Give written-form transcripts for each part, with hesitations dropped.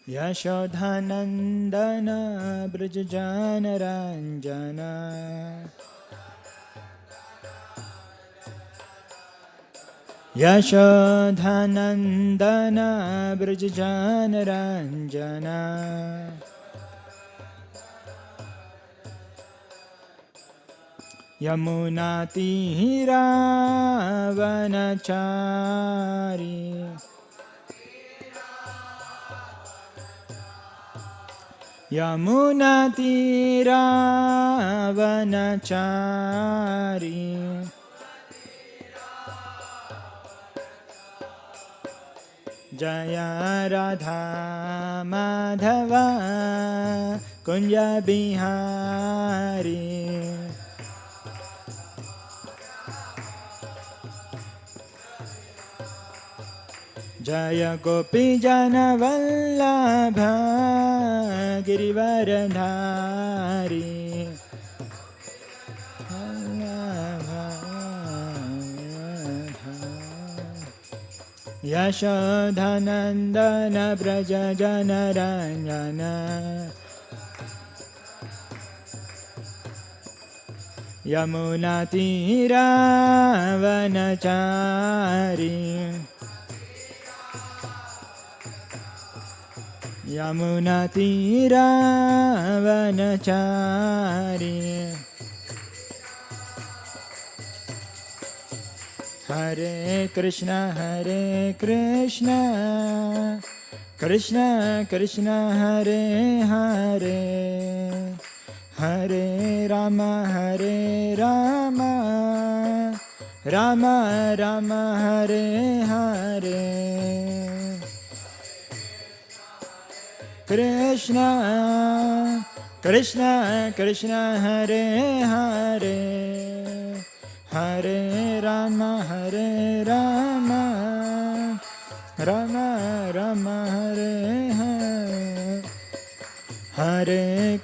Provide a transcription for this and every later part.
Yashodhanandana Brajajana Ranjana Yashodhanandana Brajajana Ranjana Yamunatira Vanachari Yamunatira Vanachari Jaya Radha Madhava Kunja Bihari Jaya Gopi Jana Vallabha Girivaradhari Yashodhanandana Brajajana Ranjana Yamunatira Vanachari Yamunatira Vanachari Hare Krishna Krishna Krishna Hare Hare Hare Rama Rama Rama Hare Hare Krishna Krishna Krishna Hare Hare Hare Rama Rama Rama Hare Hare Hare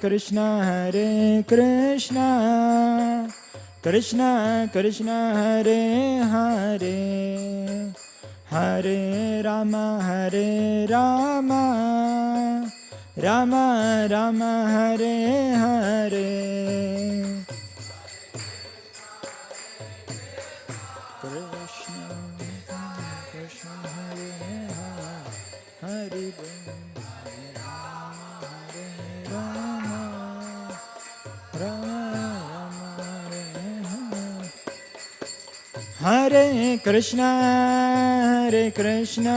Krishna Krishna Krishna Hare Hare Hare Rama Rama Rama Hare Hare Krishna Krishna Hare Hare Rama Hare Krishna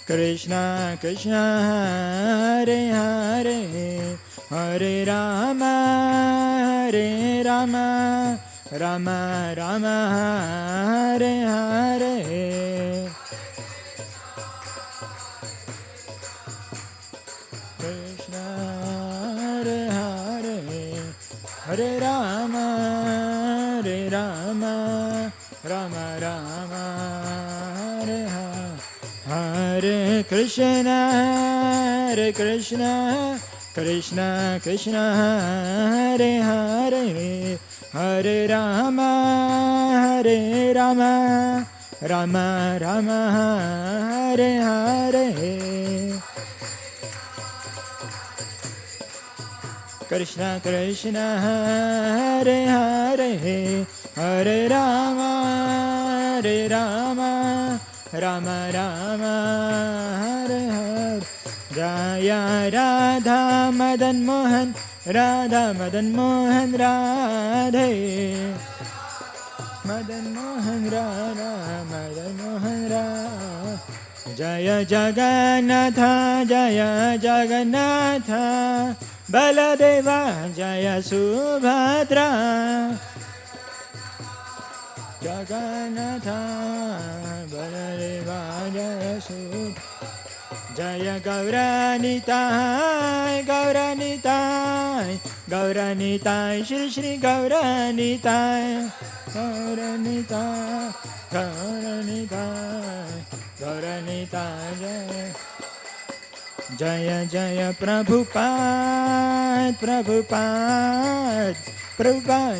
Krishna Krishna Hare Hare Hare Rama Rama Rama Hare Hare Krishna Hare Hare Hare Rama Rama Rama Hare Hare Hare Krishna Krishna Krishna Hare Hare Hare Rama Rama Rama Hare Hare Krishna Hare Hare Hare Rama Rama Rama Hare Hare Jaya Radha Madan Mohan Radhe Madan Mohan Radha Jaya Jagannatha Baladeva Jaya Subhadra Jagannatha Baladeva Jaya Subhadra Jaya Gauranitai Shri Gauranitai Jaya Prabhupada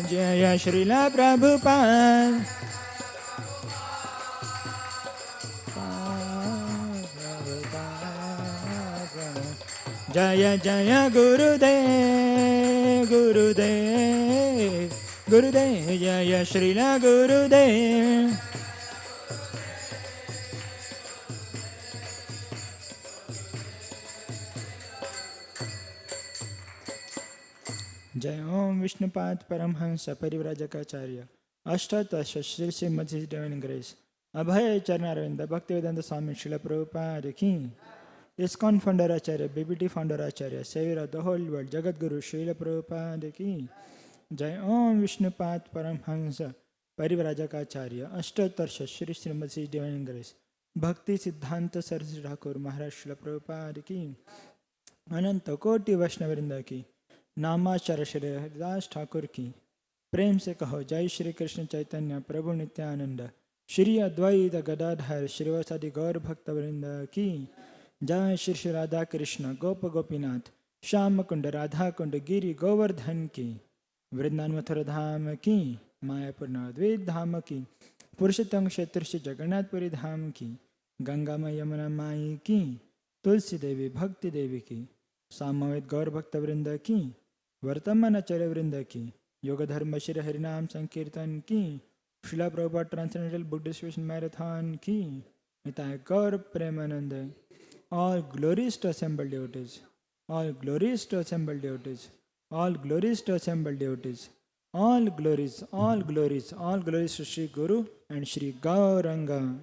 Jaya Srila Prabhupada जय जय गुरुदेव गुरुदेव गुरुदेव जय श्रील गुरुदेव जय ओम विष्णुपाद परमहंस परिव्राजकाचार्य अष्टादश Shri Shrimad divine grace अभय चरणारविंद भक्तिवेदांत स्वामी श्रील प्रभुपाद की ISKCON founder Acharya, BBT founder Acharya, savior of the whole world, Jagat Guru Srila Prabhupada ki Jai Om Vishnupad Paramhansa Parivrajaka Ashtottarsha Shri Srimad Divine Grace Bhakti Siddhanta Saraswati Thakur Maharaj Srila Prabhupada ki Ananta Koti Vaishnavrinda ki Namacharya Shri Haridas Thakur ki प्रेम से कहो जय श्री कृष्ण चैतन्य प्रभु नित्यानंद श्री अद्वैत गदाधर श्रीवासादि गौर भक्त वृंद की जय श्री श्री राधा कृष्ण गोप गोपीनाथ श्याम कुंड राधा कुंड गिरी गोवर्धन की वृंदावन मथुरा धाम की मायापुर नवद्वीप धाम की पुरुषोत्तम क्षेत्र श्री जगन्नाथपुरी धाम की गंगा माई यमुना माई की तुलसी देवी भक्ति देवी की सामवेद गौर भक्त वृंद की वर्तमान आचार्य वृंद की योग धर्म श्री हरिनाम संकीर्तन की Srila Prabhupada transcendental book distribution marathon की निताय गौर Premanand all glories to assembled devotees, all glories to assembled devotees, all glories to assembled devotees, all glories, all glories, all glories to Sri Guru and Sri Gauranga.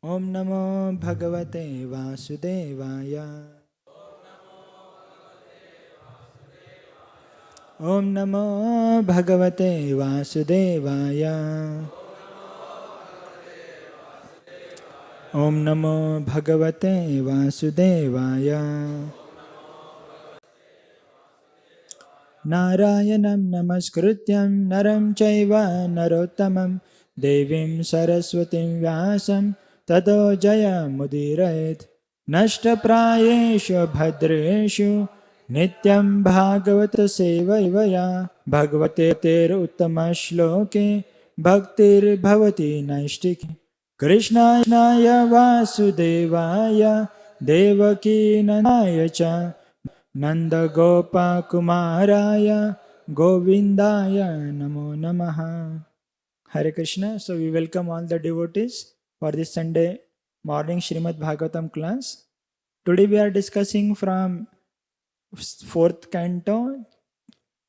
Om Namo Bhagavate Vasudevaya. Om Namo Bhagavate Vasudevaya. Om Namo Bhagavate Vasudevaya. Narayanam Namaskrityam Naram Chaiva Narottamam Devim Saraswatim Vyasam Tado Jaya Mudirayet Nashtaprayeshu Bhadreshu Nityam Bhagavata Sevayvaya Bhagavate Ter Uttama Shloke Bhaktir Bhavati Naishtiki Krishnaya Vasudevaya Devaki Nanaya Cha Nanda Gopa Kumaraya Govindaya Namo Namaha. Hare Krishna. So we welcome all the devotees for this Sunday morning Srimad Bhagavatam class. Today we are discussing from 4th canto,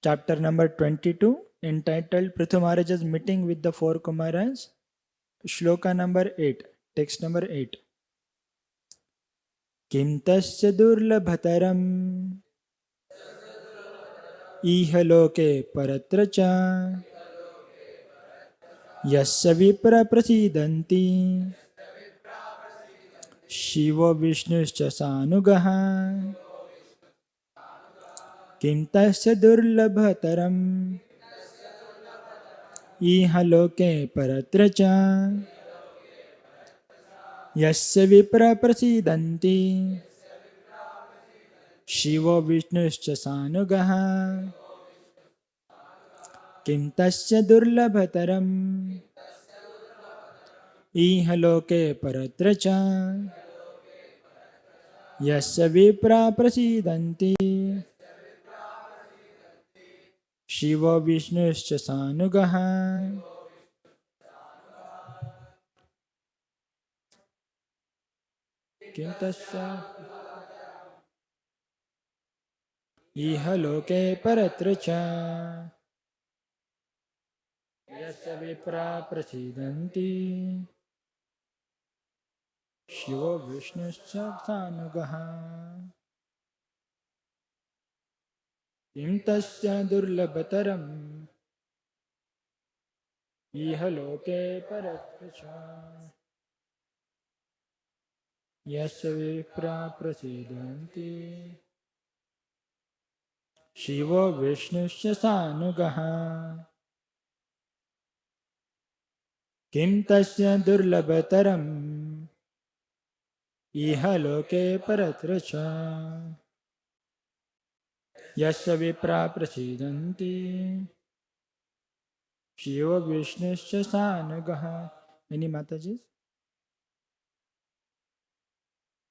chapter number 22, entitled Prithu Maharaja's meeting with the four Kumaras, shloka number 8, text number 8. Kim tasya durlabhataram इहलोके परत्र च यस्य विप्र प्रसीदन्ति शिवो विष्णुश्च सानुगः किं तस्य दुर्लभतरम् इहलोके परत्र च यस्य विप्र प्रसीदन्ति शिवो विष्णुश्च सानुगः किं तस्य दुर्लभतरम् इहलोके परत्र च यस्य विप्रा प्रसीदन्ति शिवो विष्णुश्च सानुगः किं तस्य इहलोके परत्र च यस्य विप्रा प्रसीदन्ति शिवो विष्णुश्च सानुगः किं तस्य दुर्लभतरम् इहलोके परत्र च यस्य विप्रा प्रसीदन्ति शिवो विष्णुश्च सानुगः किं तस्य दुर्लभतरम् iha loke paratra cha. Yasya vipra prasidanti Shiva Vishnuscha Sanagaha. Any Matajis?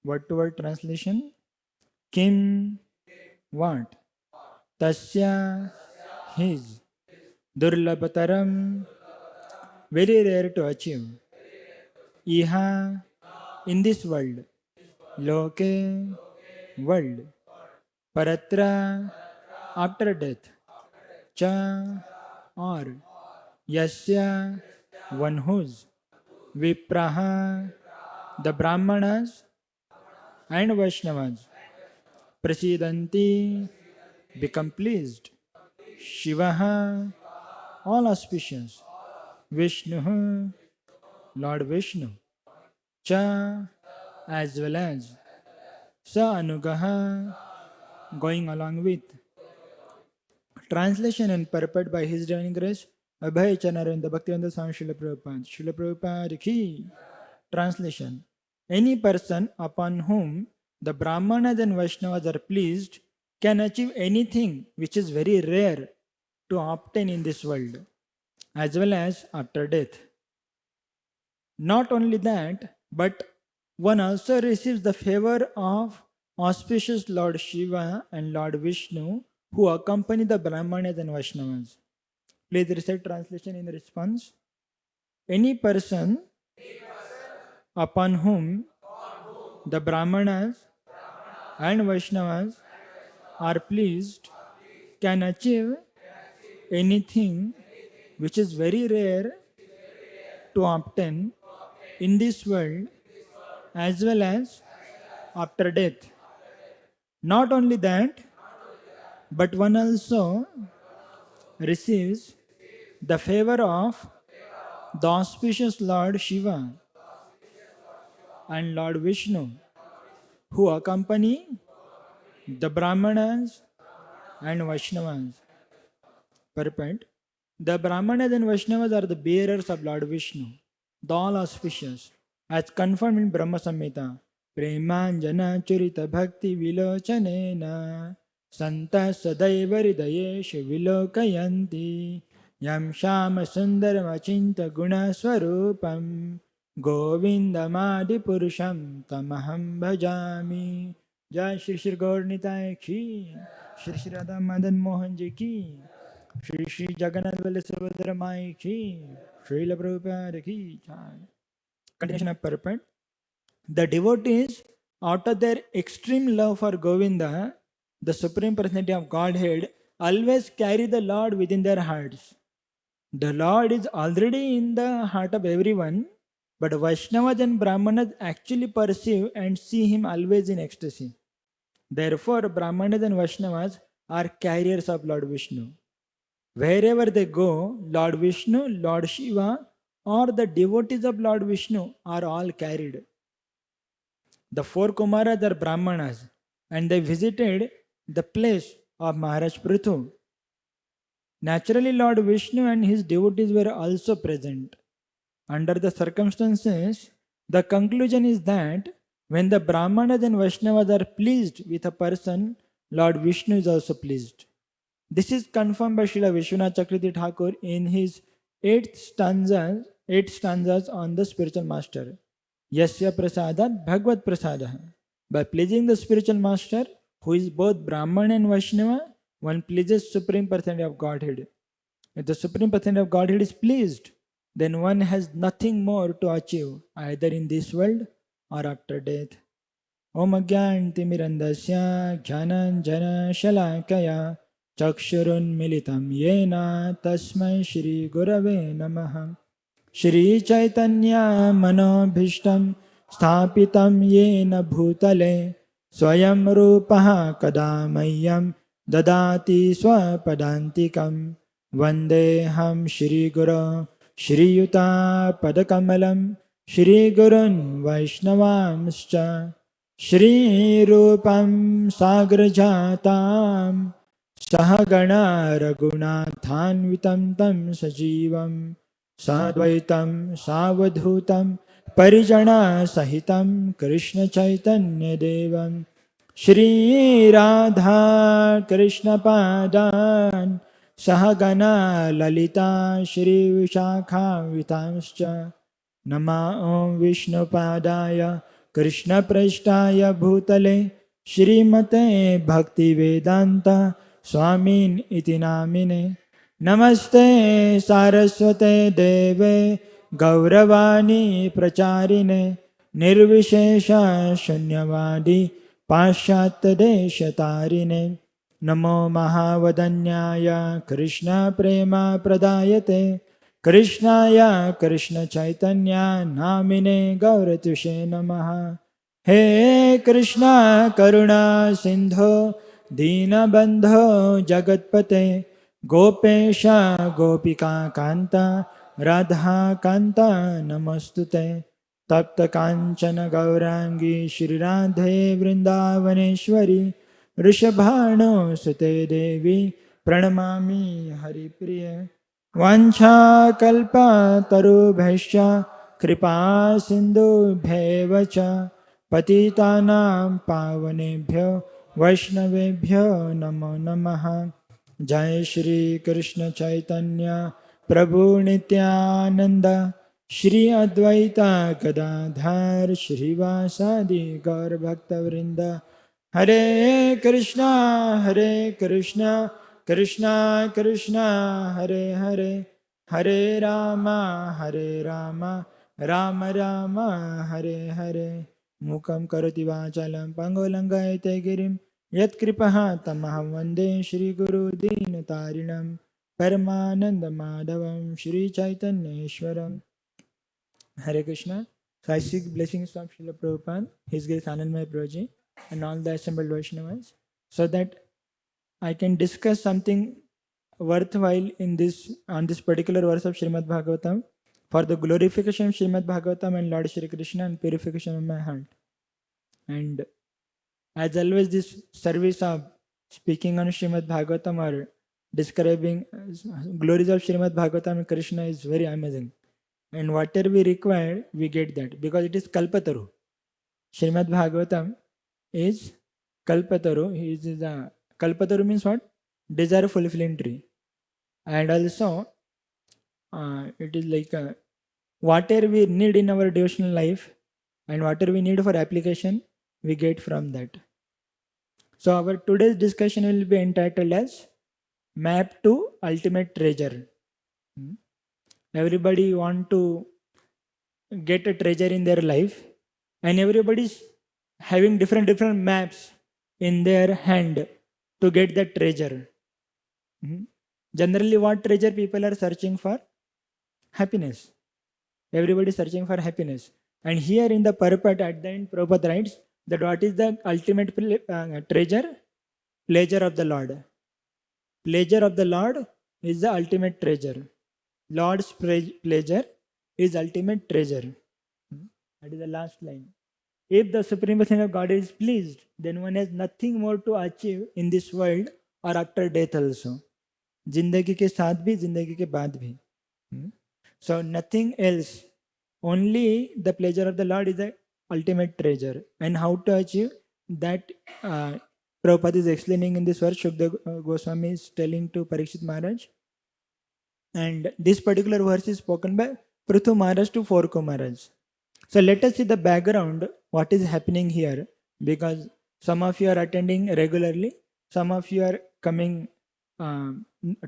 Word to word translation? Kim, what? Tasya, his. Durlabhataram, very rare to achieve. Iha, in this world. Loke, world. Paratra, after death. Cha, or. Yasya, one whose. Vipraha, the Brahmanas and Vaishnavas. Prasidanti, become pleased. Shivaha, all auspicious. Vishnu, Lord Vishnu. Cha, as well as. Sa Anugaha, going along with. Translation and purport by His Divine Grace, Abhay Chanarinda Bhaktivedanta Swami Srila Prabhupada. Srila Prabhupada ki. Translation. Any person upon whom the Brahmanas and Vaishnavas are pleased can achieve anything which is very rare to obtain in this world, as well as after death. Not only that, but one also receives the favor of auspicious Lord Shiva and Lord Vishnu who accompany the Brahmanas and Vaishnavas. Please recite translation in response. Any person upon whom the Brahmanas and Vaishnavas are pleased can achieve anything which is very rare to obtain in this world as well as after death. Not only that, but one also receives the favor of the auspicious Lord Shiva and Lord Vishnu who accompany the Brahmanas and Vaishnavas. Purport. The Brahmanas and Vaishnavas are the bearers of Lord Vishnu, the all auspicious, as confirmed in Brahma Samhita. Premanjana Churita Bhakti Vilochanena Santa Sadaiva Hridayeshu Vilokayanti Yam Shama Sundaram Achinta Guna Swarupam Govindamadi Purusham Tamaham Bhajami. Jai Shri Shri Gaur Nitai Ki, Shri Shri Radha Madan Mohan Ji Ki, Shri Shri Jagannath Subhadra Mai Ki, Srila Prabhupada Ki. Continuation of purport. The devotees, out of their extreme love for Govinda, the Supreme Personality of Godhead, always carry the Lord within their hearts. The Lord is already in the heart of everyone, but Vaishnavas and Brahmanas actually perceive and see Him always in ecstasy. Therefore, Brahmanas and Vaishnavas are carriers of Lord Vishnu. Wherever they go, Lord Vishnu, Lord Shiva, or the devotees of Lord Vishnu are all carried. The four Kumaras are Brahmanas and they visited the place of Maharaj Prithu. Naturally, Lord Vishnu and his devotees were also present. Under the circumstances, the conclusion is that when the Brahmanas and Vaishnavas are pleased with a person, Lord Vishnu is also pleased. This is confirmed by Srila Vishwanath Chakravarti Thakur in his 8 stanzas on the spiritual master. Yasya prasadat bhagavad prasada. By pleasing the spiritual master, who is both Brahman and Vaishnava, one pleases Supreme Personality of Godhead. If the Supreme Personality of Godhead is pleased, then one has nothing more to achieve, either in this world or after death. Om Agyan Timirandasya Jnananjana Shalakaya Chakshurun Militam Yena Tasmai Shri Gurave Namaha. Shri Chaitanya Manobhishtam Sthapitam Yena Bhutale Swayam Rupaha Kadamayyam Dadati Swapadantikam Vandeham Shri Guru Shri Yuta Padakamalam Shri Gurun Vaishnavamscha Shri Rupam Sagrajatam Sahagana Raghunathanvitam Tam Sajivam Sadvaitam Savadhutam परिजना सहितं कृष्ण चैतन्य देवं श्री राधा कृष्ण पादान् सहगना ललिता श्री विशाखान्वितांश्च नमा ॐ विष्णुपादाय कृष्णप्रेष्ठाय भूतले श्रीमते भक्तिवेदान्त स्वामिन् इति नामिने नमस्ते सारस्वते देवे गौरवाणी प्रचारिणे निर्विशेष शून्यवादी पाश्चात्यदेशतारिणे नमो महावदन्याय कृष्णप्रेमप्रदायते कृष्णाय कृष्णचैतन्य नामिने गौरतुषे नमः हे कृष्णा करुणा सिन्धो दीनबन्धो जगत्पते गोपेश गोपिका कान्ता राधा कान्ता नमस्तुते तप्त काञ्चन गौरांगी श्रीराधे वृन्दावनेश्वरी वृषभानुसुते देवी प्रणमामि हरिप्रिये वाञ्छाकल्पतरुभ्यश्च कृपा सिन्धुभ्येव च पतितानां पावनेभ्यो वैष्णवेभ्यो नमो नमः जय श्री कृष्ण चैतन्य प्रभु नित्यानंद श्री अद्वैता गदाधर श्रीवासादि गौर भक्तवृंद हरे कृष्णा कृष्णा कृष्णा हरे हरे हरे राम राम राम हरे हरे मूकं करोति वाचालं पङ्गुलङ्घयते गिरिं यत्कृपः तमहं वन्दे श्रीगुरुदीनतारिणं परमानन्दमाधवं श्रीचैतन्येश्वरम् Hare Krishna. So I seek blessings from Srila Prabhupada, His Grace Anandmaya Prabhuji, and all the assembled Vaishnavas, so that I can discuss something worthwhile in this on this particular verse of Srimad Bhagavatam for the glorification of Srimad Bhagavatam and Lord Shri Krishna and purification of my heart. And as always, this service of speaking on Srimad Bhagavatam or describing glories of Srimad Bhagavatam and Krishna is very amazing. And whatever we require, we get that because it is Kalpataru. Srimad Bhagavatam is Kalpataru. Kalpataru means what? Desire fulfilling tree. And also, it is like whatever we need in our devotional life and whatever we need for application, we get from that. So our today's discussion will be entitled as Map to Ultimate Treasure. Everybody want to get a treasure in their life, and everybody is having different maps in their hand to get that treasure. Generally, what treasure people are searching for? Happiness. Everybody is searching for happiness. And here in the purport at the end, Prabhupada writes that what is the ultimate treasure? Pleasure of the Lord. Pleasure of the Lord is the ultimate treasure. Lord's pleasure is ultimate treasure. That is the last line. If the Supreme Personality of God is pleased, then one has nothing more to achieve in this world or after death also. Zindagi ke saath bhi, zindagi ke baad bhi. So nothing else. Only the pleasure of the Lord is the ultimate treasure. And how to achieve that, Prabhupada is explaining in this verse. Shukdev Goswami is telling to Parikshit Maharaj. And this particular verse is spoken by Prithu Maharaj to Forko Maharaj. So let us see the background, what is happening here, because some of you are attending regularly, some of you are coming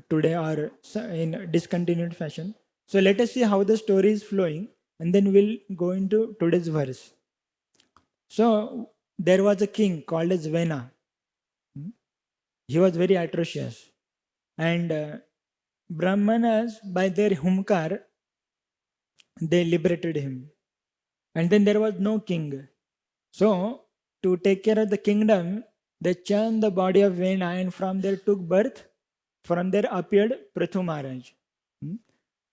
today or in discontinued fashion. So let us see how the story is flowing, and then we'll go into today's verse. So there was a king called as Vena. He was very atrocious, and Brahmanas, by their humkar, they liberated him. And then there was no king. So, to take care of the kingdom, they churned the body of Vena, and from there took birth. From there appeared Prithu Maharaj.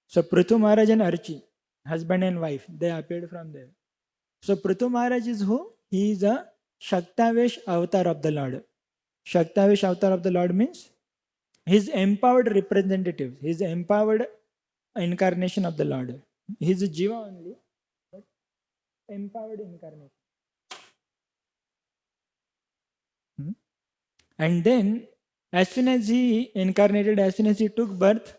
So, Prithu Maharaj and Archi, husband and wife, they appeared from there. So, Prithu Maharaj is who? He is a Shaktavesh avatar of the Lord. Shaktavesh avatar of the Lord means he is empowered representative. He is empowered incarnation of the Lord. He is a Jiva only. empowered incarnation. And then, as soon as he incarnated, as soon as he took birth,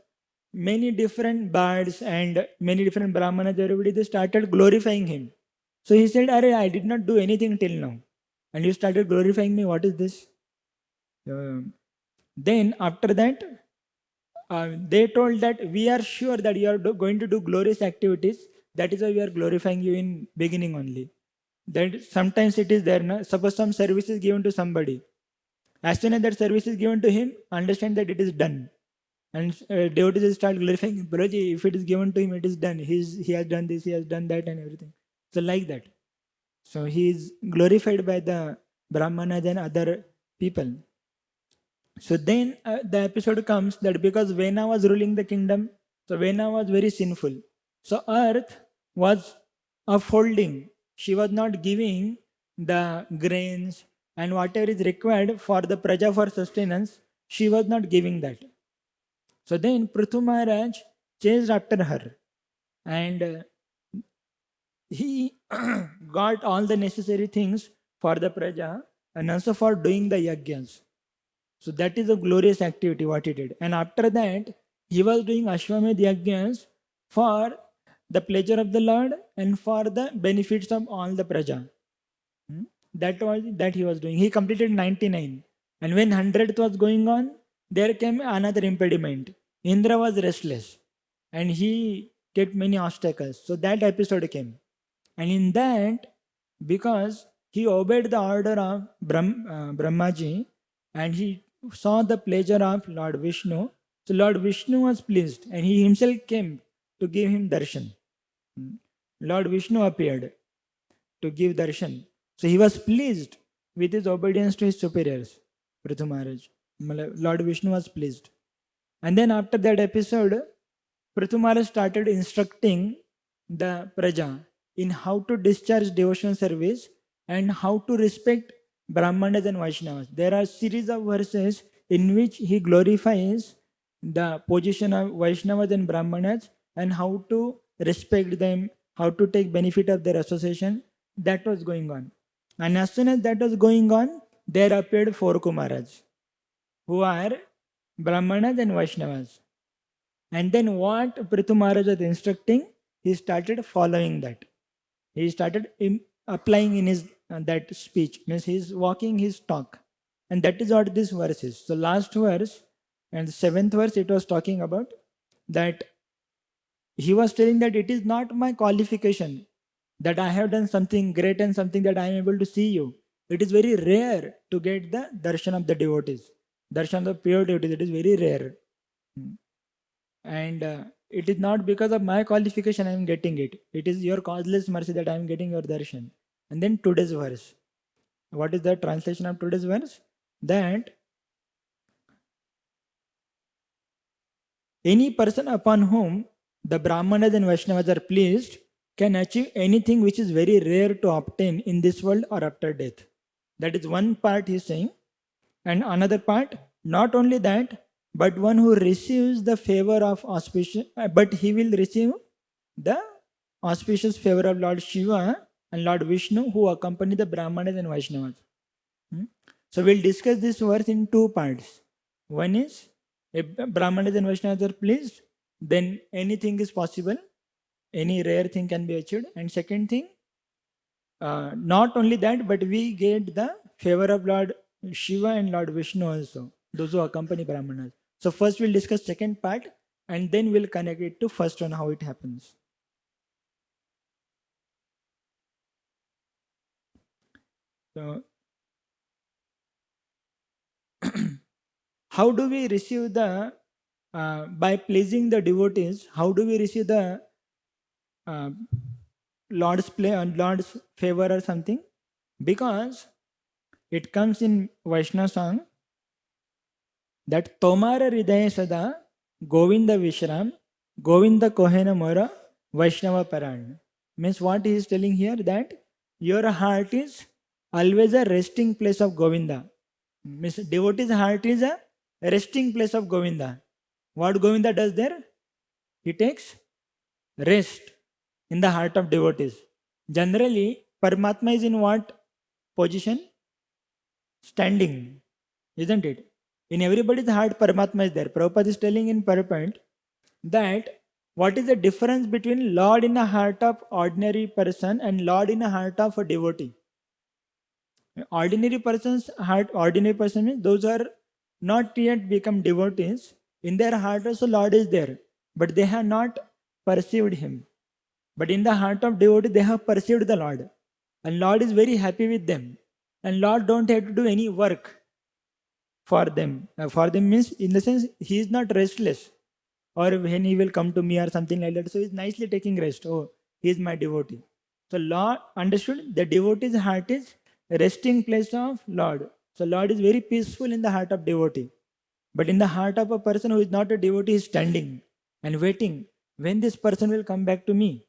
many different bards and many different brahmanas, everybody, they started glorifying him. So he said, Arey, I did not do anything till now. And you started glorifying me. What is this? Then after that, they told that we are sure that you are going to do glorious activities. That is why we are glorifying you in beginning only. That sometimes it is there. Na? Suppose some service is given to somebody. As soon as that service is given to him, understand that it is done. And devotees will start glorifying him. Prabhuji, if it is given to him, it is done. He has done this, he has done that, and everything. So like that. So he is glorified by the Brahmanas and other people. So then the episode comes that because Vena was ruling the kingdom, so Vena was very sinful. So earth was upholding. She was not giving the grains and whatever is required for the praja for sustenance, she was not giving that. So then Prithu Maharaj chased after her and he got all the necessary things for the praja and also for doing the yajnas. So that is a glorious activity what he did. And after that, he was doing Ashwamedh yajnas for the pleasure of the Lord and for the benefits of all the praja. That was that he was doing. He completed 99. And when 100th was going on, there came another impediment. Indra was restless and he get many obstacles. So that episode came. And in that, because he obeyed the order of Brahmaji and he saw the pleasure of Lord Vishnu, so Lord Vishnu was pleased and he himself came to give him darshan. Lord Vishnu appeared to give darshan. So he was pleased with his obedience to his superiors, Prithu Maharaj. Lord Vishnu was pleased. And then after that episode, Prithu Maharaj started instructing the praja in how to discharge devotional service and how to respect Brahmanas and Vaishnavas. There are series of verses in which he glorifies the position of Vaishnavas and Brahmanas and how to respect them, how to take benefit of their association. That was going on. And as soon as that was going on, there appeared four Kumaras, who are Brahmanas and Vaishnavas. And then what Prithu Maharaj was instructing, he started following that. He started applying in his that speech. Means he is walking his talk. And that is what this verse is. So last verse and the 7th verse, it was talking about that he was telling that it is not my qualification that I have done something great and something that I am able to see you. It is very rare to get the darshan of the devotees. Darshan of the pure devotees, it is very rare. And it is not because of my qualification I am getting it. It is your causeless mercy that I am getting your darshan. And then today's verse. What is the translation of today's verse? That any person upon whom the Brahmanas and Vaishnavas are pleased can achieve anything which is very rare to obtain in this world or after death. That is one part he is saying. And another part, not only that, but one who receives the favor of auspicious, but he will receive the auspicious favor of Lord Shiva and Lord Vishnu who accompany the Brahmanas and Vaishnavas. So we'll discuss this verse in two parts. One is, if Brahmanas and Vaishnavas are pleased, then anything is possible, any rare thing can be achieved. And second thing, not only that, but we get the favor of Lord Shiva and Lord Vishnu also, those who accompany Brahmanas. So first we'll discuss second part and then we'll connect it to first one, how it happens. So how do we receive the, by pleasing the devotees, how do we receive the Lord's favor or something? Because it comes in Vaishnava song that Tomara Hridaya Sada Govinda Vishram Govinda Kohena Mora Vaishnava Paran. Means what he is telling here, that your heart is always a resting place of Govinda. Means devotee's heart is a resting place of Govinda. What Govinda does there? He takes rest in the heart of devotees. Generally, Paramatma is in what position? Standing, isn't it? In everybody's heart, Paramatma is there. Prabhupada is telling in PowerPoint that what is the difference between Lord in the heart of ordinary person and Lord in the heart of a devotee? Ordinary person's heart, ordinary person means those who are not yet become devotees. In their heart also Lord is there, but they have not perceived Him. But in the heart of devotee, they have perceived the Lord, and Lord is very happy with them. And Lord don't have to do any work for them. For them means in the sense He is not restless, or when He will come to me or something like that. So He is nicely taking rest. Oh, He is my devotee. So Lord understood the devotee's heart is resting place of Lord. So Lord is very peaceful in the heart of devotee. But in the heart of a person who is not a devotee is standing and waiting when this person will come back to me.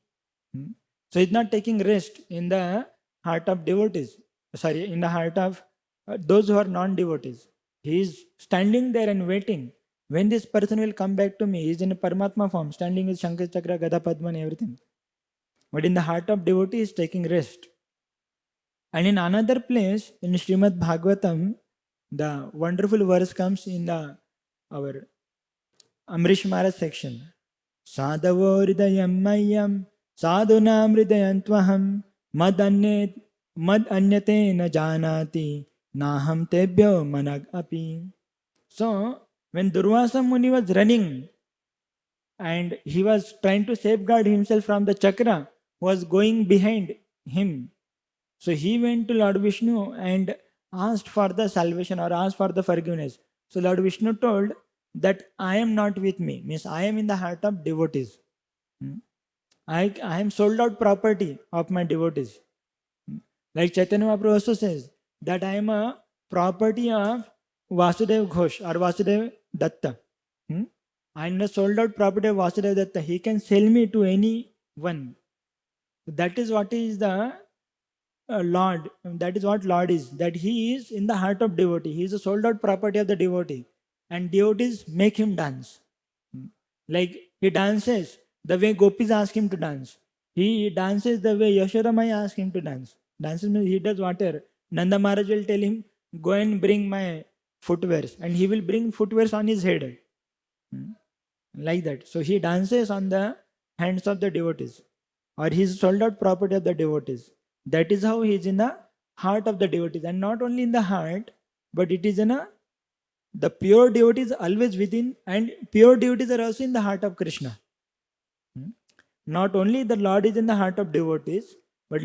Hmm? So he's not taking rest in the heart of devotees. Sorry, in the heart of those who are non-devotees. He is standing there and waiting. When this person will come back to me, he is in a Paramatma form, standing with Shankar Chakra, Gada Padma and everything. But in the heart of devotee, he is taking rest. And in another place, in Srimad Bhagavatam, the wonderful verse comes in the our Amrish Maharaj section. साधवो हृदयं मह्यं साधुनां हृदयं त्वहं मद अन्यते न जानाति नाहं तेभ्यो मनग अपि. So when Durvasa Muni was running and he was trying to safeguard himself from the chakra was going behind him, so he went to Lord Vishnu and asked for the salvation or asked for the forgiveness. So Lord Vishnu told that I am not with me, means I am in the heart of devotees. I am sold out property of my devotees. Like Chaitanya Mahaprabhu also says that I am a property of Vasudev Ghosh or Vasudev Datta. I am the sold out property of Vasudev Datta. He can sell me to anyone. That is what is the Lord. That is what Lord is. That He is in the heart of devotee. He is a sold out property of the devotee. And devotees make him dance. Like he dances the way gopis ask him to dance. He dances the way Yashodamai asked him to dance. Dances means he does whatever. Nanda Maharaj will tell him, go and bring my footwears. And he will bring footwears on his head. Like that. So he dances on the hands of the devotees. Or he is sold out property of the devotees. That is how he is in the heart of the devotees. And not only in the heart, but it is in a the pure devotees always within, and pure devotees are also in the heart of Krishna. Not only the Lord is in the heart of devotees, but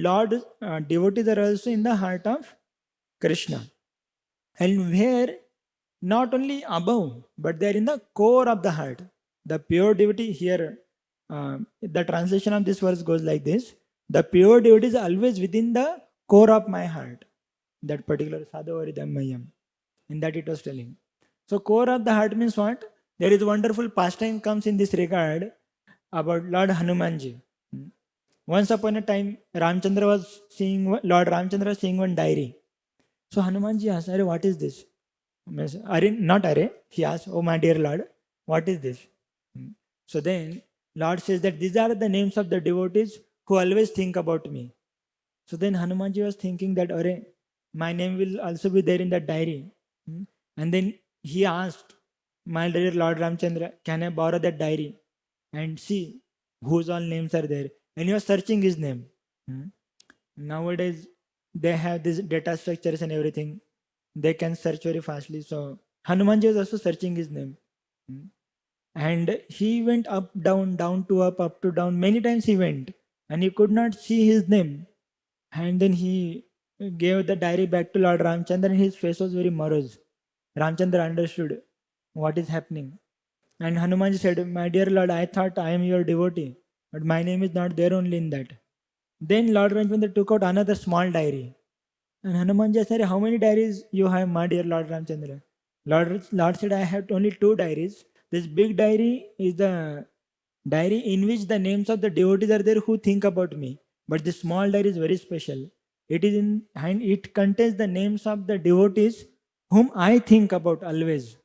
devotees are also in the heart of Krishna. And where not only above, but they are in the core of the heart. The pure devotee here, the translation of this verse goes like this: the pure devotee is always within the core of my heart. That particular Sadhavaridammayam. In that it was telling. So core of the heart means what? There is a wonderful pastime comes in this regard about Lord Hanumanji. Once upon a time, Ramchandra was seeing Lord Ramchandra was seeing one diary. So Hanumanji asked, "Are what is this?" Are not Are. He asked, "Oh my dear Lord, what is this?" So then Lord says that these are the names of the devotees who always think about me. So then Hanumanji was thinking that, "Are, my name will also be there in that diary." And then he asked, "My dear Lord Ramchandra, can I borrow that diary and see whose all names are there?" And he was searching his name. Nowadays, they have these data structures and everything. They can search very fastly. So Hanumanji was also searching his name. And he went up, down to up to down. Many times he went and he could not see his name. And then he gave the diary back to Lord Ramchandra and his face was very morose. Ramchandra understood what is happening. And Hanumanji said, "My dear Lord, I thought I am your devotee, but my name is not there only in that." Then Lord Ramchandra took out another small diary. And Hanumanji said, "How many diaries you have, my dear Lord Ramchandra?" Lord said, "I have only two diaries. This big diary is the diary in which the names of the devotees are there who think about me. But this small diary is very special. It is in and it contains the names of the devotees whom I think about always."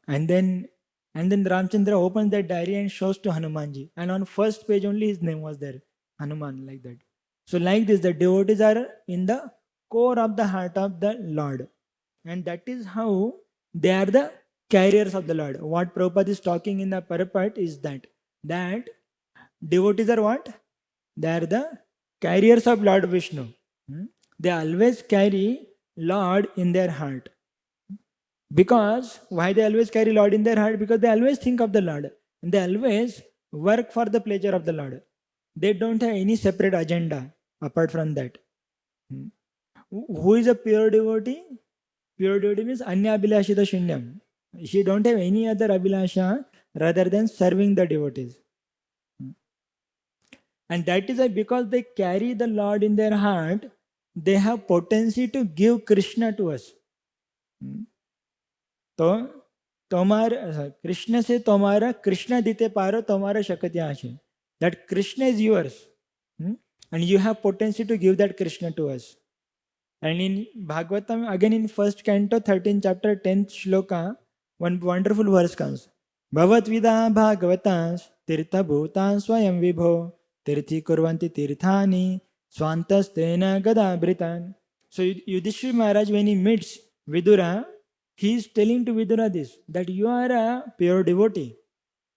And then Ramchandra opens that diary and shows to Hanumanji. And on first page only his name was there. Hanuman, like that. So like this, the devotees are in the core of the heart of the Lord. And that is how they are the carriers of the Lord. What Prabhupada is talking in the purport is that devotees are what? They are the carriers of Lord Vishnu. They always carry Lord in their heart. Because why they always carry Lord in their heart? Because they always think of the Lord. And they always work for the pleasure of the Lord. They don't have any separate agenda apart from that. Who is a pure devotee? Pure devotee means Anya Abhilashita Shunyam. She don't have any other Abhilasha rather than serving the devotees. And that is why because they carry the Lord in their heart, they have potency to give Krishna to us. तो तुम्हारा कृष्ण से तुम्हारा कृष्ण दीते पारो तुम्हारा शक्तियां है. That Krishna is yours, and you have potency to give that Krishna to us. And in Bhagavatam, again in first canto, 13th chapter, 10th shloka, one wonderful verse comes. Bhavat vida bhagavatas tirtha bhutan swayam vibho tirthi kurvanti tirthani swantas tena gadabritan. So Yudhishthira Maharaj, when he meets Vidura, he is telling to Vidura this, that you are a pure devotee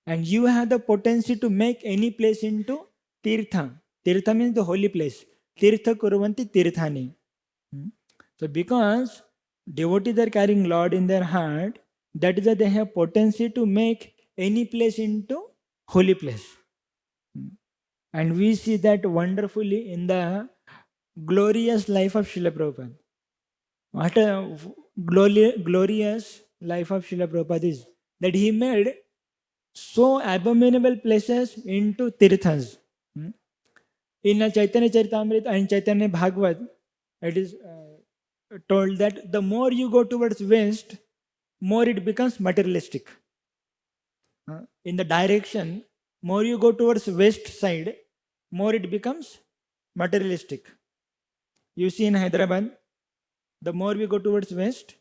and you have the potency to make any place into tirtha. Tirtha means the holy place. Tirtha kurvanti tirthani. So because devotees are carrying Lord in their heart, that is why they have potency to make any place into holy place. And we see that wonderfully in the glorious life of Srila Prabhupada. What a glorious life of Srila Prabhupada is, that he made so abominable places into tirthas. In a Chaitanya Charitamrita and Chaitanya Bhagavad, it is told that the more you go towards west, more it becomes materialistic. In the direction, more you go towards west side, more it becomes materialistic. You see in Hyderabad, the more we go towards west,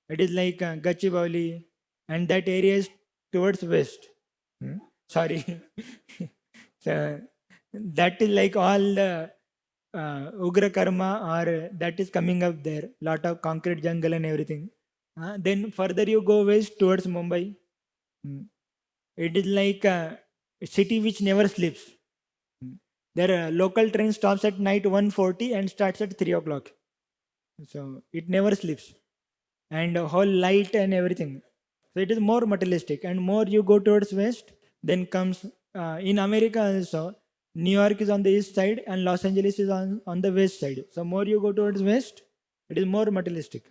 it is like Gachibowli, and that area is towards west. Sorry. So, that is like all the Ugra Karma, or that is coming up there. Lot of concrete jungle and everything. Then further you go west towards Mumbai. It is like a city which never sleeps. Their local train stops at night 1:40 and starts at 3 o'clock. So it never sleeps. And whole light and everything. So it is more materialistic. And more you go towards west, then comes in America also, New York is on the east side and Los Angeles is on the west side. So more you go towards west, it is more materialistic.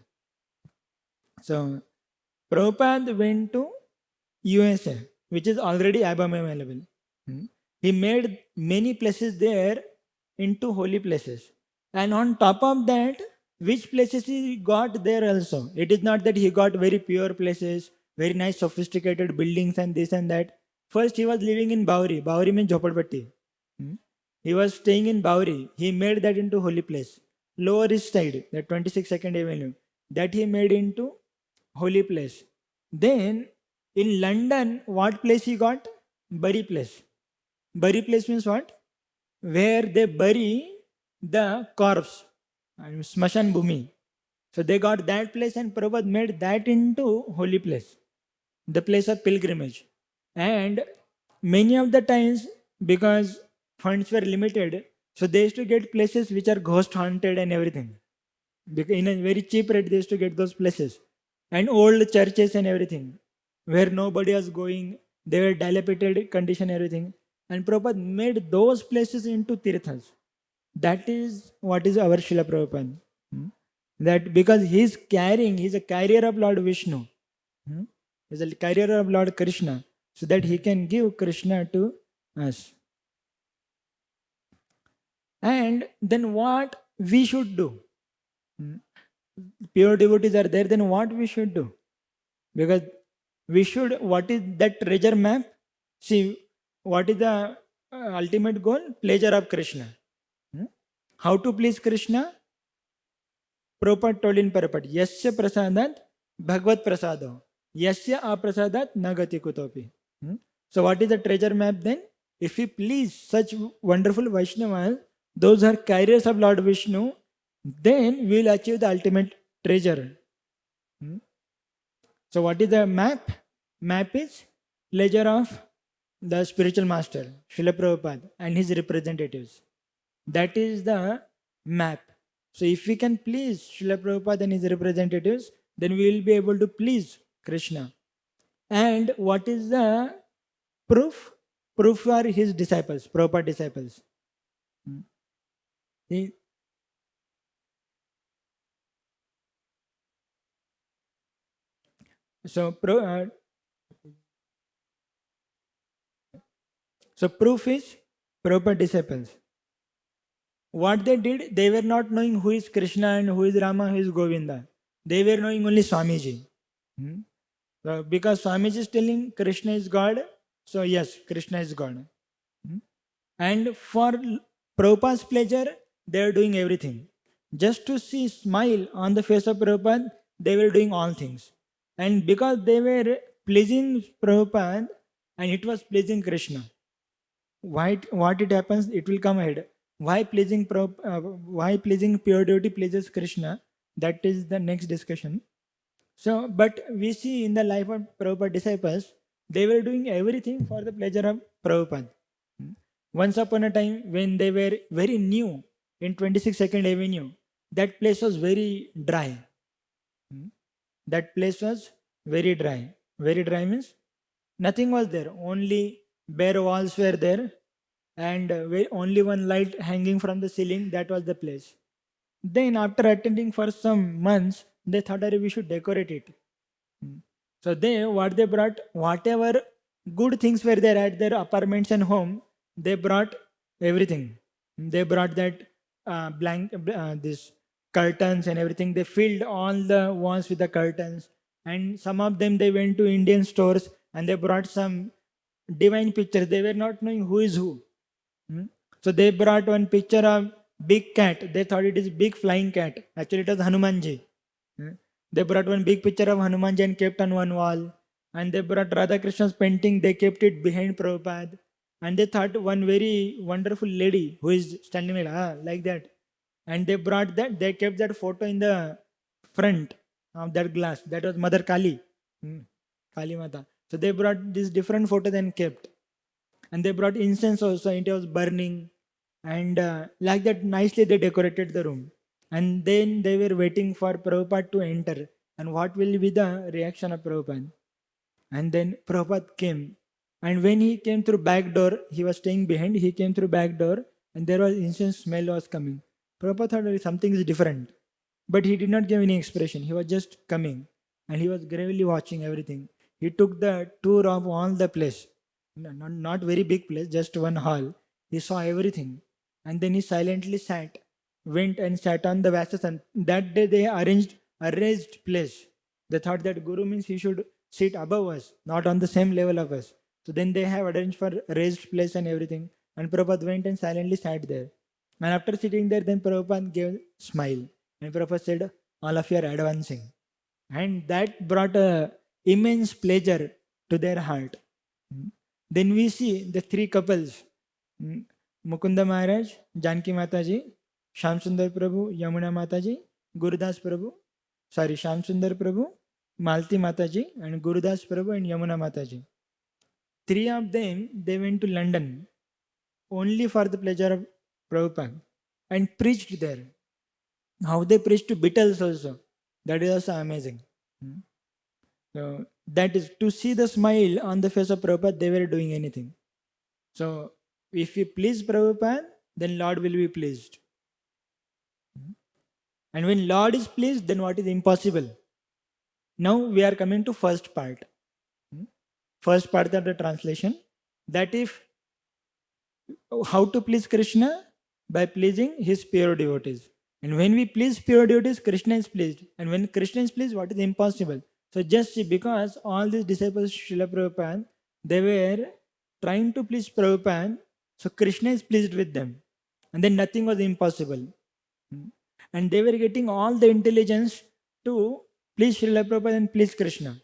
So Prabhupada went to USA, which is already available. He made many places there into holy places. And on top of that, which places he got there also? It is not that he got very pure places, very nice sophisticated buildings and this and that. First he was living in Bauri. Bauri means Jhopadpatti. He was staying in Bauri. He made that into holy place. Lower East Side, the 22nd Avenue, that he made into holy place. Then in London, what place he got? Bury place. Bury place means what? Where they bury the corpse. Smashan Bhumi. So they got that place and Prabhupada made that into holy place. The place of pilgrimage. And many of the times, because funds were limited, so they used to get places which are ghost haunted and everything. Because in a very cheap rate, they used to get those places. And old churches and everything, where nobody was going, they were dilapidated condition, everything. And Prabhupada made those places into tirthas. That is what is our Srila Prabhupada. That because he's a carrier of Lord Vishnu. He's a carrier of Lord Krishna. So that he can give Krishna to us. And then what we should do? Pure devotees are there, then what we should do? Because we should, what is that treasure map? See, what is the ultimate goal? Pleasure of Krishna. How to please Krishna? Prabhupada told in Parapat, Yasya prasadat bhagavad prasado. Yasya aprasadat nagati kutopi. So what is the treasure map then? If we please such wonderful Vaishnavas, those are carriers of Lord Vishnu, then we will achieve the ultimate treasure. So what is the map? Map is pleasure of the spiritual master, Srila Prabhupada, and his representatives. That is the map. So if we can please Srila Prabhupada and his representatives, then we will be able to please Krishna. And what is the proof? Proof are his disciples, Prabhupada disciples. So, so proof is Prabhupada disciples. What they did, they were not knowing who is Krishna and who is Rama, who is Govinda. They were knowing only Swamiji. So because Swamiji is telling Krishna is God, so yes, Krishna is God. And for Prabhupada's pleasure, they are doing everything. Just to see smile on the face of Prabhupada, they were doing all things. And because they were pleasing Prabhupada and it was pleasing Krishna, what it happens, it will come ahead. Why pleasing pure devotee pleases Krishna? That is the next discussion. So, but we see in the life of Prabhupada disciples, they were doing everything for the pleasure of Prabhupada. Once upon a time, when they were very new in 22nd Avenue, that place was very dry. That place was very dry. Very dry means nothing was there. Only bare walls were there, and only one light hanging from the ceiling. That was the place. Then, after attending for some months, they thought that we should decorate it. So what they brought, whatever good things were there at their apartments and home, they brought everything. They brought that this curtains and everything. They filled all the walls with the curtains. And some of them, they went to Indian stores and they brought some divine pictures. They were not knowing who is who. So they brought one picture of big cat. They thought it is big flying cat. Actually, it was Hanumanji. They brought one big picture of Hanumanji and kept on one wall. And they brought Radha Krishna's painting. They kept it behind Prabhupada. And they thought one very wonderful lady who is standing like that. And they brought that. They kept that photo in the front of that glass. That was Mother Kali. Kali Mata. So they brought this different photo and kept. And they brought incense also. It was burning. And like that, nicely they decorated the room. And then they were waiting for Prabhupada to enter. And what will be the reaction of Prabhupada? And then Prabhupada came. And when he came through back door, he was staying behind. He came through back door, and there was incense smell was coming. Prabhupada thought that something is different. But he did not give any expression. He was just coming. And he was gravely watching everything. He took the tour of all the place. Not very big place, just one hall. He saw everything. And then he silently went and sat on the vases. And that day they arranged a raised place. They thought that Guru means he should sit above us, not on the same level of us. So then they have arranged for raised place and everything. And Prabhupada went and silently sat there. And after sitting there, then Prabhupada gave a smile. And Prabhupada said, all of you are advancing. And that brought a immense pleasure to their heart. Then we see the three couples. Mukunda Maharaj, Janki Mataji, Shyam Sundar Prabhu, Yamuna Mataji, Gurudas Prabhu, Shyam Sundar Prabhu, Malti Mataji, and Gurudas Prabhu and Yamuna Mataji. Three of them, they went to London only for the pleasure of Prabhupada and preached there. How they preached to Beatles also. That is also amazing. So that is to see the smile on the face of Prabhupada, they were doing anything. So if we please Prabhupada, then Lord will be pleased. And when Lord is pleased, then what is impossible? Now we are coming to first part. First part of the translation. That if how to please Krishna? By pleasing his pure devotees. And when we please pure devotees, Krishna is pleased. And when Krishna is pleased, what is impossible? So just see, because all these disciples of Srila Prabhupada, they were trying to please Prabhupada, so Krishna is pleased with them. And then nothing was impossible. And they were getting all the intelligence to please Srila Prabhupada and please Krishna.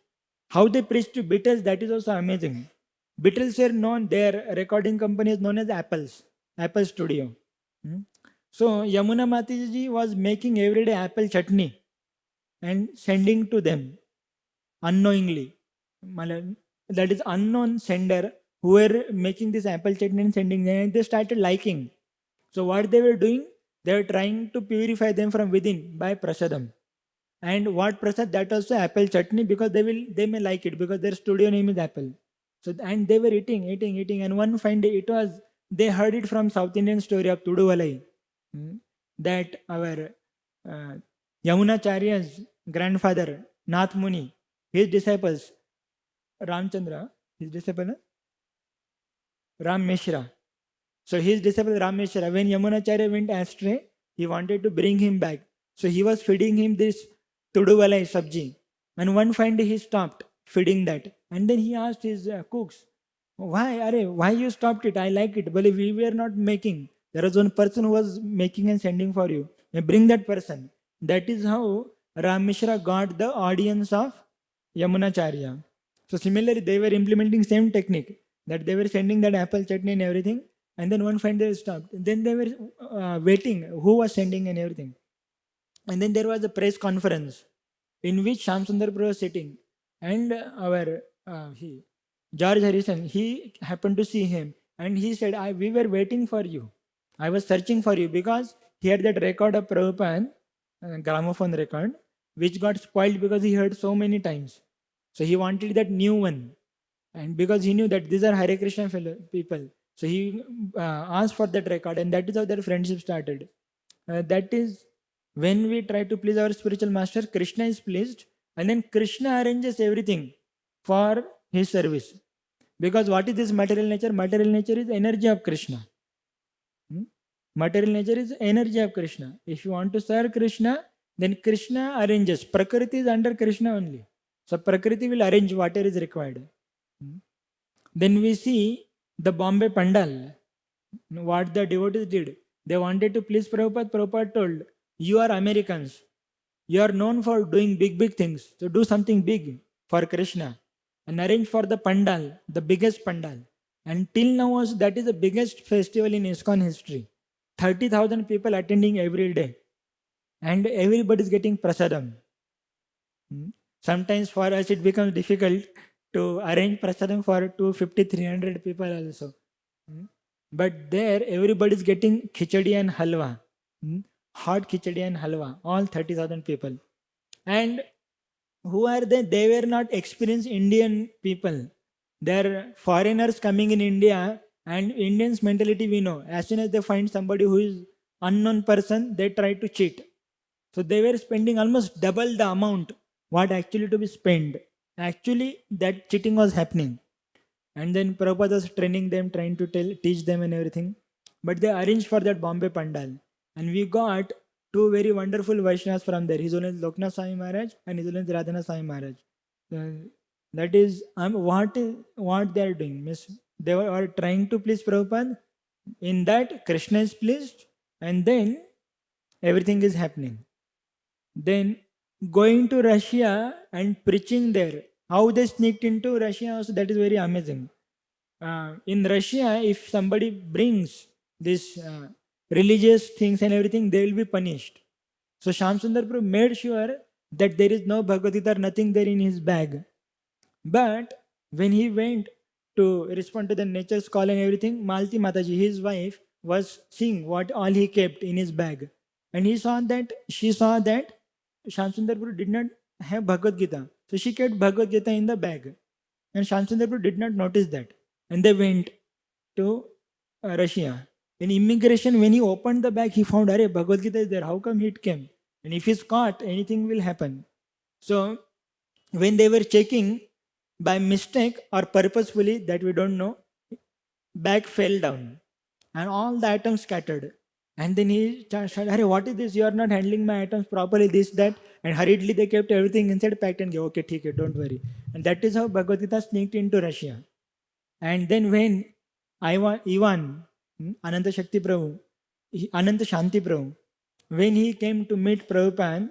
How they preached to Beatles, that is also amazing. Beatles were known, their recording company is known as Apple Studio. So Yamuna Mataji was making everyday apple chutney and sending to them unknowingly. That is unknown sender who were making this apple chutney and sending them, and they started liking. So what they were doing, they were trying to purify them from within by prasadam. And what prasad? That also apple chutney, because they may like it because their studio name is Apple. So and they were eating, and one fine day it was, they heard it from South Indian story of Tuduvalai, that our uh, Yamunacharya's grandfather Nath Muni, his disciples Ramchandra, his disciple Ram Mishra. So his disciple Ram Mishra, when Yamunacharya went astray, he wanted to bring him back. So he was feeding him this Tuduvalai sabji. And one fine day he stopped feeding that. And then he asked his cooks, why you stopped it? I like it. But we were not making. There was one person who was making and sending for you. Bring that person. That is how Ram Mishra got the audience of Yamunacharya. So similarly, they were implementing same technique, that they were sending that apple chutney and everything, and then one fine day stopped. Then they were waiting who was sending and everything. And then there was a press conference in which Shamsundar Prabhu was sitting, and our George Harrison, he happened to see him, and he said, we were waiting for you. I was searching for you because he had that record of Prabhupada, gramophone record, which got spoiled because he heard so many times. So he wanted that new one. And because he knew that these are Hare Krishna people, so he asked for that record, and that is how their friendship started. That is when we try to please our spiritual master, Krishna is pleased, and then Krishna arranges everything for his service. Because what is this material nature? Material nature is energy of Krishna. Material nature is energy of Krishna. If you want to serve Krishna, then Krishna arranges. Prakriti is under Krishna only. So Prakriti will arrange whatever is required. Then we see the Bombay Pandal. What the devotees did. They wanted to please Prabhupada. Prabhupada told, you are Americans. You are known for doing big things. So do something big for Krishna. And arrange for the Pandal, the biggest Pandal. And till now also, that is the biggest festival in ISKCON history. 30,000 people attending every day. And everybody is getting prasadam. Sometimes for us it becomes difficult to arrange prasadam for 250, 300 people also. But there everybody is getting khichdi and halwa. Hot khichdi and halwa. All 30,000 people. And who are they? They were not experienced Indian people. They are foreigners coming in India, and Indians' mentality we know. As soon as they find somebody who is unknown person, they try to cheat. So they were spending almost double the amount what actually to be spent. Actually, that cheating was happening. And then Prabhupada was training them, trying to teach them and everything. But they arranged for that Bombay Pandal. And we got two very wonderful Vaishnavas from there. His own is Loknath Swami Maharaj and his own is Radhanath Swami Maharaj. That is what they are doing. Means they were trying to please Prabhupada. In that, Krishna is pleased, and then everything is happening. Then going to Russia and preaching there. How they sneaked into Russia also, that is very amazing. In Russia, if somebody brings this religious things and everything, they will be punished. So Shamsundar Prabhu made sure that there is no Bhagavad Gita or nothing there in his bag. But when he went to respond to the nature's call and everything, Malti Mataji, his wife, was seeing what all he kept in his bag. And she saw that Shamsundar Prabhu did not have Bhagavad Gita. So she kept Bhagavad Gita in the bag. And Shamsundar Prabhu did not notice that. And they went to Russia. In immigration, when he opened the bag, he found, Arey, Bhagavad Gita is there. How come it came? And if he's caught, anything will happen. So when they were checking, by mistake or purposefully, that we don't know, bag fell down. And all the items scattered. And then he said, Hare, what is this? You are not handling my items properly, this, that. And hurriedly they kept everything inside, packed and gave, okay, okay, don't worry. And that is how Bhagavad Gita sneaked into Russia. And then when Ivan, Ananta Shakti Prabhu, Ananta Shanti Prabhu, when he came to meet Prabhupada,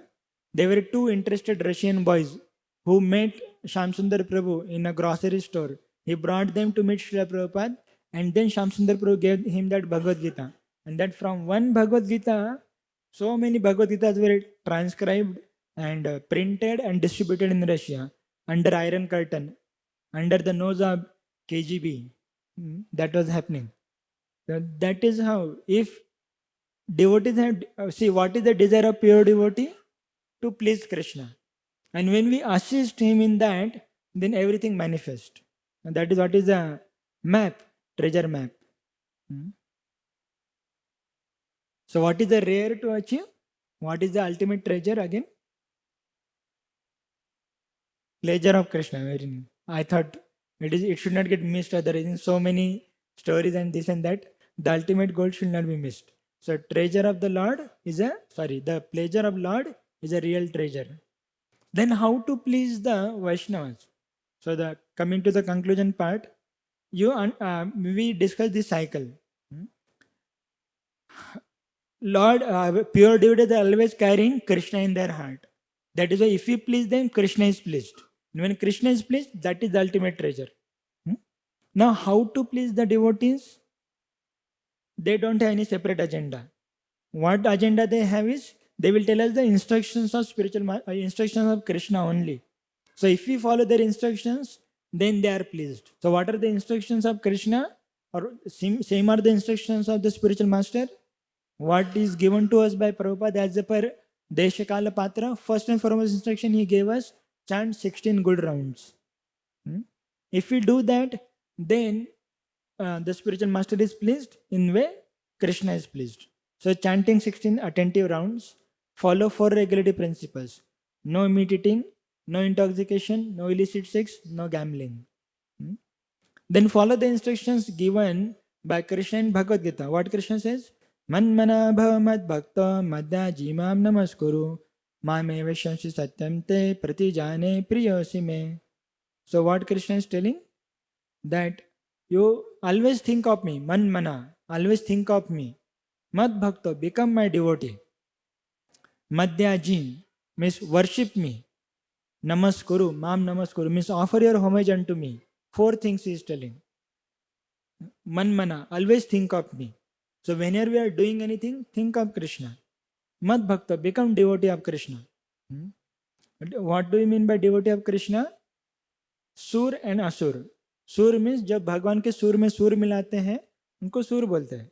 there were two interested Russian boys who met Shamsundar Prabhu in a grocery store. He brought them to meet Srila Prabhupada, and then Shamsundar Prabhu gave him that Bhagavad Gita. And that from one Bhagavad Gita, so many Bhagavad Gitas were transcribed and printed and distributed in Russia under Iron Curtain, under the nose of KGB. That was happening. That is how, if devotees have, see, what is the desire of pure devotee? To please Krishna. And when we assist him in that, then everything manifests. And that is what is the map, treasure map. So what is the rare to achieve? What is the ultimate treasure again? Pleasure of Krishna. I thought it should not get missed. Otherwise, so many stories and this and that. The ultimate goal should not be missed. So treasure of the Lord is the pleasure of Lord is a real treasure. Then how to please the Vaishnavas? So coming to the conclusion part, we discuss this cycle. Lord, pure devotees are always carrying Krishna in their heart. That is why if we please them, Krishna is pleased. And when Krishna is pleased, that is the ultimate treasure. Now, how to please the devotees? They don't have any separate agenda. What agenda they have is, they will tell us the instructions of instructions of Krishna only. So if we follow their instructions, then they are pleased. So what are the instructions of Krishna? Or same are the instructions of the spiritual master? What is given to us by Prabhupada as a per Deshakala Patra? First and foremost instruction he gave us, chant 16 good rounds. If we do that, then the spiritual master is pleased. In way, Krishna is pleased. So chanting 16 attentive rounds, follow 4 regulatory principles. No meat eating, no intoxication, no illicit sex, no gambling. Then follow the instructions given by Krishna in Bhagavad Gita. What Krishna says? Manmana bhava mad bhakta madhya jimam namaskuru mame veshamsi satyam te pratijane priyosi me. So what Krishna is telling? That you always think of me, manmana, always think of me. Mad bhakta, become my devotee. Madhya jim means worship me. Namaskuru, mam namaskuru means offer your homage unto me. 4 things he is telling. Manmana, always think of me. So whenever we are doing anything, think of Krishna. Mad bhakta, become devotee of Krishna. What do you mean by devotee of Krishna? Sur and asur. Sur means जब भगवान के सुर में सुर मिलाते हैं उनको सुर बोलते हैं.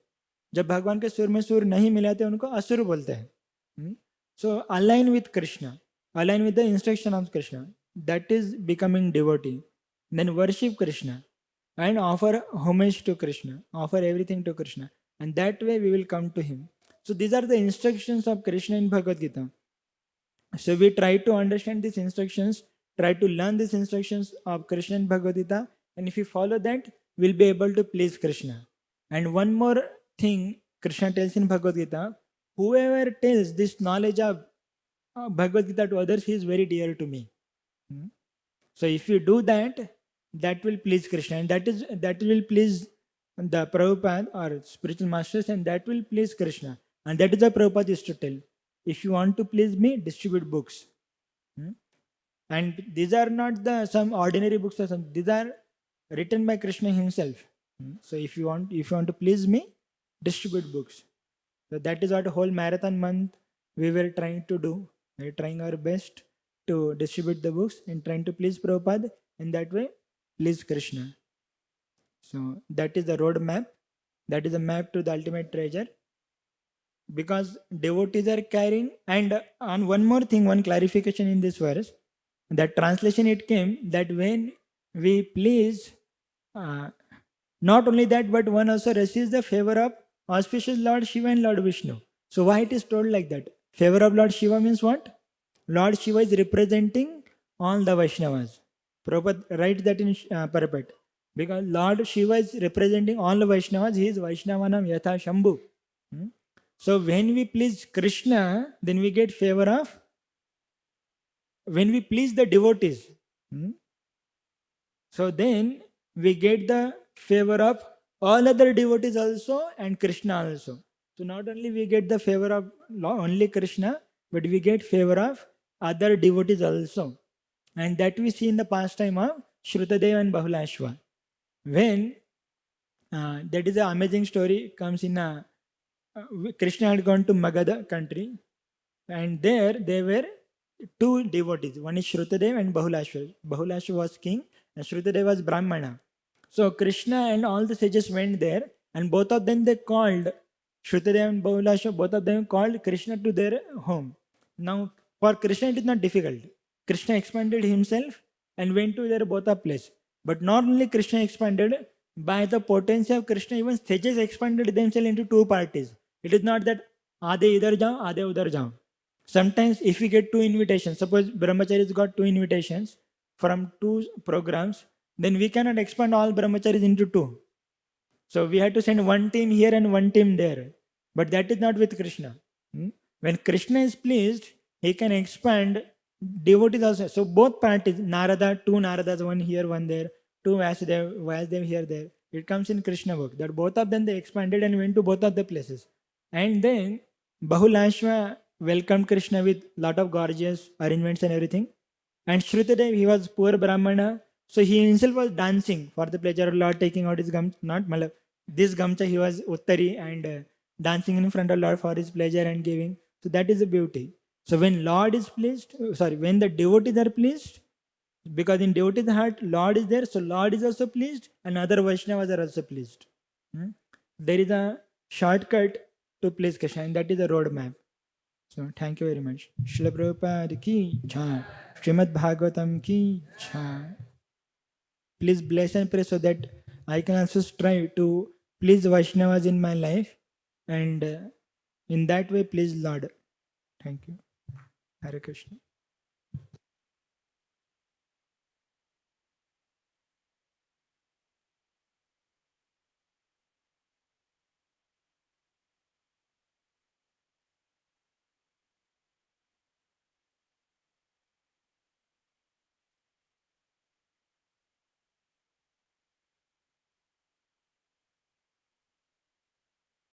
जब भगवान के सुर में सुर नहीं मिलाते उनको असुर बोलते हैं. So align with Krishna, align with the instruction of Krishna. That is becoming devotee. Then worship Krishna and offer homage to Krishna, offer everything to Krishna, and that way we will come to him. So these are the instructions of Krishna in Bhagavad Gita. So we try to understand these instructions, try to learn these instructions of Krishna in Bhagavad Gita, and if we follow that, we'll be able to please Krishna. And one more thing Krishna tells in Bhagavad Gita, whoever tells this knowledge of Bhagavad Gita to others, he is very dear to me. So if you do that, that will please Krishna, and that will please the Prabhupada or spiritual masters, and that will please Krishna. And that is what Prabhupada used to tell. If you want to please me, distribute books. And these are not some ordinary books or something. These are written by Krishna himself. So if you want to please me, distribute books. So that is what a whole marathon month we were trying to do. We were trying our best to distribute the books and trying to please Prabhupada. In that way, please Krishna. So that is the road map. That is a map to the ultimate treasure. Because devotees are carrying, and on one more thing, one clarification in this verse, that translation it came that when we please, not only that, but one also receives the favor of auspicious Lord Shiva and Lord Vishnu. So why it is told like that? Favor of Lord Shiva means what? Lord Shiva is representing all the Vaishnavas. Prabhupada writes that in Parapet. Because Lord Shiva is representing all the Vaishnavas, he is Vaishnavanam Yatha Shambhu. So when we please Krishna, then we get favor of, when we please the devotees, so then we get the favor of all other devotees also and Krishna also. So not only we get the favor of only Krishna, but we get favor of other devotees also. And that we see in the pastime of Shrutadeva and Bahulashva. When that is an amazing story, comes in Krishna had gone to Magadha country, and there were two devotees. One is Shrutadev and Bahulashva. Bahulashva was king, and Shrutadev was Brahmana. So Krishna and all the sages went there, and both of them they called Shrutadev and Bahulashva. Both of them called Krishna to their home. Now, for Krishna, it is not difficult. Krishna expanded himself and went to their both of place. But not only Krishna expanded, by the potency of Krishna, even sages expanded themselves into two parties. It is not that आधे इधर जाओ आधे उधर जाओ. Sometimes if we get two invitations, suppose brahmacharis got two invitations from two programs, then we cannot expand all brahmacharis into two. So we had to send one team here and one team there. But that is not with Krishna. When Krishna is pleased, he can expand devotees also. So both parties, Narada, two Naradas, one here, one there, two Vasudev here, there. It comes in Krishna book that both of them they expanded and went to both of the places. And then Bahulashva welcomed Krishna with lot of gorgeous arrangements and everything. And Shrutadev, he was poor Brahmana, so he himself was dancing for the pleasure of Lord, taking out his gamcha, not malab, this gamcha he was uttari and dancing in front of Lord for his pleasure and giving. So that is the beauty. So when Lord is pleased, when the devotees are pleased, because in devotee's heart, Lord is there, so Lord is also pleased and other Vaishnavas are also pleased. There is a shortcut to please Krishna, and that is the roadmap. So thank you very much. Srila Prabhupada ki jai. Srimad Bhagavatam ki jai. Please bless and pray so that I can also strive to please Vaishnavas in my life, and in that way please Lord. Thank you. Hare Krishna.